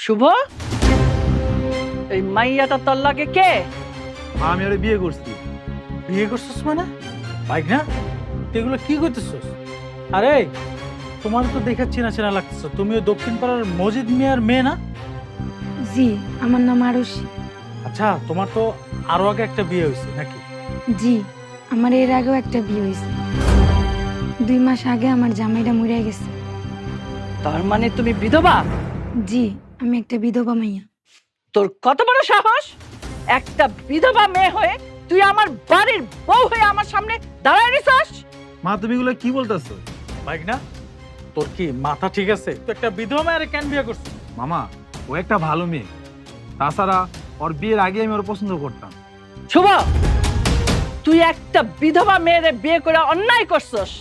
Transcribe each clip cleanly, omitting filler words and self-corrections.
শুভ, এই মাইয়াটা তোর লাগে কে? আমি ওরে বিয়ে করছি। বিয়ে করছিস মানে? বাইক না এগুলো কি করতেছিস? আরে তোমার তো দেখা চেনা চেনা লাগতেছে। তুমি ওই দক্ষিণ পাড়ার মজিদ মিয়ার মেয়ে না? জি, আমার নাম আরুষি। আচ্ছা, তোমার তো আরো আগে একটা বিয়ে হয়েছে নাকি? জি, আমার এর আগেও একটা বিয়ে হয়েছে। 2 মাস আগে আমার জামাইটা মরে গেছে। তার মানে তুমি বিধবা? জি, আমি একটা বিধবা মাইয়া। তোর কত বড় সাহস! একটা বিধবা মেয়ে হয়ে তুই আমার বাড়ির বউ হয়ে আমার সামনে দাঁড়ায় রেছিস? মা, তুমি এগুলো কি বলতেছো? বাইক না, তোর কি মাথা ঠিক আছে? তুই একটা বিধবা মেয়ের কেন বিয়ে করছিস? মামা, ও একটা ভালো মেয়ে। তাছাড়া ওর বিয়ের আগে আমি ওর পছন্দ করতাম। শুভ, তুই একটা বিধবা মেয়েরে বিয়ে করে অন্যায় করছস।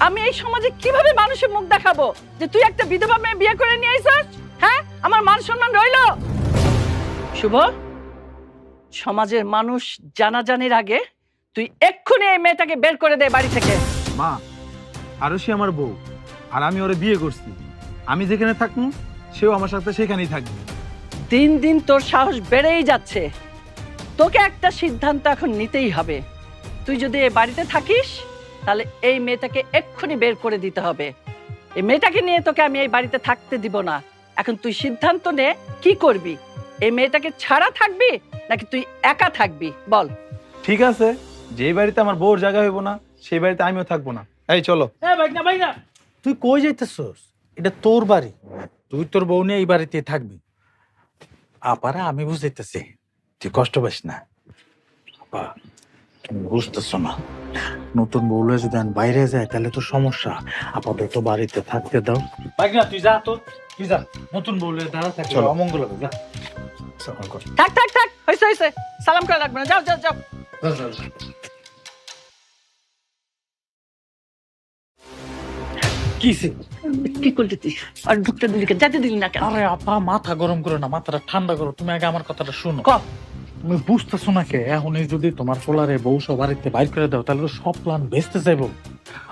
আমি এই সমাজে কিভাবে মানুষের মুখ দেখাবো যে তুই একটা বিধবা মেয়ে বিয়ে করে নিয়ে আইছস? হ্যাঁ, আমার মান সম্মান রইলো? শুভ, সমাজের মানুষ জানাজানির আগে তুই এক্ষুনি এই মেয়েটাকে বের করে দে বাড়ি থেকে। মা, আরো সে আমার বউ, আর আমি ওরে বিয়ে করছি। আমি যেখানে থাকবো সেও আমার সাথে সেখানেই থাকবে। দিন দিন তোর সাহস বেড়েই যাচ্ছে। তোকে একটা সিদ্ধান্ত এখন নিতেই হবে। তুই যদি এই বাড়িতে থাকিস তাহলে এই মেয়েটাকে এক্ষুনি বের করে দিতে হবে। এই মেয়েটাকে নিয়ে তোকে আমি এই বাড়িতে থাকতে দিব না। এখন তুই সিদ্ধান্ত নে, কি করবি? এই মেয়েটাকে ছাড়া থাকবি নাকি তুই একা থাকবি বল। ঠিক আছে, যেই বাড়িতে আমার বউর জায়গা হইব না সেই বাড়িতে আমিও থাকবো না। এই চলো। হ্যাঁ বাইক না, তুই কই যাইতেছস? এটা তোর বাড়ি, তুই তোর বউ নিয়ে এই বাড়িতে থাকবি। আপারা আমি বুঝাইতেছি, তুই কষ্ট পাস না। আপা, তুমি বুঝতেছো না, নতুন বউলে যদি আমি বাইরে যায় তাহলে তো সমস্যা। আপাতত বাড়িতে থাকতে দাও। বাইক না, তুই যা, তো তুই যা, নতুন বউলে দাঁড়া থাকলে অমঙ্গল হবে। যা, থাক থাক থাক, হয়েছে হয়েছে, সালাম করে রাখবে না, যাও যাও যাও। কিসে? কি করলি তুই? আর ঢুকতে দিলি কেন? যেতে দিলি না কেন? আরে আপা, মাথা গরম করো না, মাথাটা ঠান্ডা করো। তুমি আগে আমার কথাটা শুনো। ক। তুমি বুঝতেছো না কে? এখনই যদি তোমার পোলারে বউ সব বাড়িতে বাইর করে দাও তাহলে তো সব প্ল্যান ভেস্তে যাবো।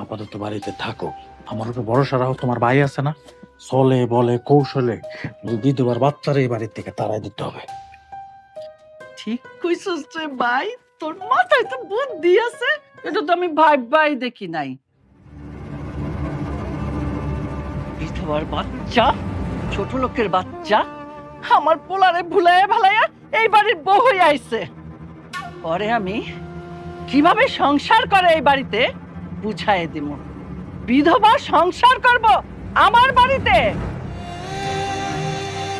আপাতত বাড়িতে থাকো। আমার উপর ভরসা রাখো, তোমার ভাই আছে না? চলে বলে কৌশলে বিধবার বাচ্চারা এই বাড়ির থেকে তাড়াই দিতে হবে। ঠিক কইছস রে ভাই, তোর মাথায় তো বুদ্ধি আছে। এটা তো আমি ভাই দেখি নাই। বিধবার বাচ্চা, ছোট লোকের বাচ্চা আমার পোলারে ভুলাইয়া ভালাইয়া এই বাড়ির বউ হয়ে আইছে। পরে আমি কিভাবে সংসার করে এই বাড়িতে বুঝাই দিব। বিধবা সংসার করব আমার বাড়িতে?